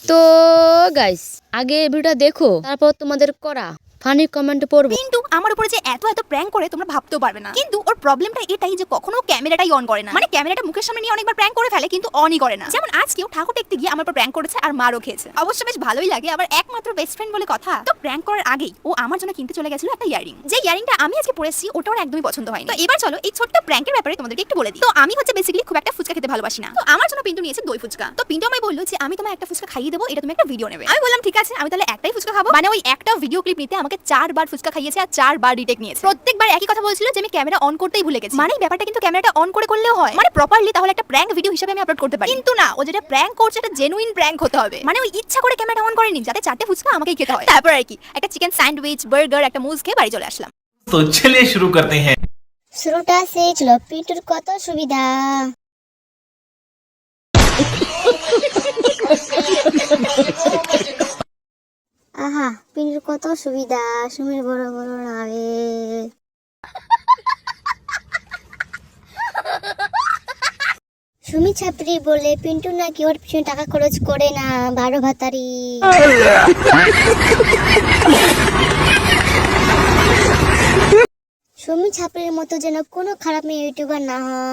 তো গাইস, আগে ভিডিওটা দেখো, তারপর তোমাদের করা ফানি কমেন্ট পড়বো। কিন্তু আমার উপরে যে এত প্র্যাঙ্ক করে তোমরা ভাবতেও পারবে না। কিন্তু ওর প্রবলেমটা এটাই যে কখনো ক্যামেরাটাই অন করে না। মানে ক্যামেরাটা মুখের সামনে নিয়ে অনেকবার প্র্যাঙ্ক করে ফেলে কিন্তু অনই করে না। যেমন আজকেও ঠাকুর দেখতে গিয়ে আমার উপর প্র্যাঙ্ক করেছে আর মারও খেয়েছে। অবশ্য বেশ ভালোই লাগে, আবার একমাত্র বেস্ট ফ্রেন্ড বলে কথা। তো প্র্যাঙ্ক করার আগেই ও আমার জন্য কিনতে চলে গেছিল একটা ইয়ারিং। যে ইয়ারিংটা আমি আজকে পরেছি ওটা ওর একদমই পছন্দ হয়নি। তো এবার চলো এই ছোট্ট প্র্যাঙ্কের ব্যাপারে তোমাদেরকে একটু বলে দিই। তো আমি হচ্ছে বেসিক্যালি খুব একটা ফুচকা খেতে ভালোবাসি না। তো আমার জন্য পিন্টু নিয়েছে দই ফুচকা। তো পিন্টু আমায় বললো যে আমি তোমায় একটা ফুচকা খাইয়ে দেবো, এটা তুমি একটা ভিডিও নেবে। আমি বললাম ঠিক আছে, আমি তাহলে একটাই ফুচকা খাবো। মানে ওই একটা ভিডিও ক্লিপ নিতে আমাকে 4 বার ফুচকা খাইয়েছে আর 4 বার রিটেক নিয়েছে। প্রত্যেকবার একই কথা বলছিল যে আমি ক্যামেরা অন করতেই ভুলে গেছি। মানে ব্যাপারটা কিন্তু ক্যামেরাটা অন করে করলেও হয়, মানে প্রপারলি, তাহলে একটা প্র্যাঙ্ক ভিডিও হিসেবে আমি আপলোড করতে পারি। কিন্তু না, ও যেটা প্র্যাঙ্ক করছে এটা জেনুইন প্র্যাঙ্ক হতে হবে। মানে ওই ইচ্ছা করে ক্যামেরাটা অন করেনি যাতে 4টে ফুচকা আমাকেই খেতে হয়। তারপর আর কি একটা চিকেন স্যান্ডউইচ, বার্গার, একটা মুজ খেয়ে বাড়ি চলে আসলাম। तो चलिए शुरू करते हैं। শুরুটা সে ছিল পিন্টুর কত সুবিধা। আহা, পিন্টুর কত সুবিধা, সুমির বড় বড় নাবে। সুমি ছাত্রী বলে পিন্টু নাকি ওর পিছনে টাকা খরচ করে না, 12 ভাতারি। সুমি ছাত্রীর মতো যেন কোনো খারাপ মেয়ে ইউটিউবার না হয়।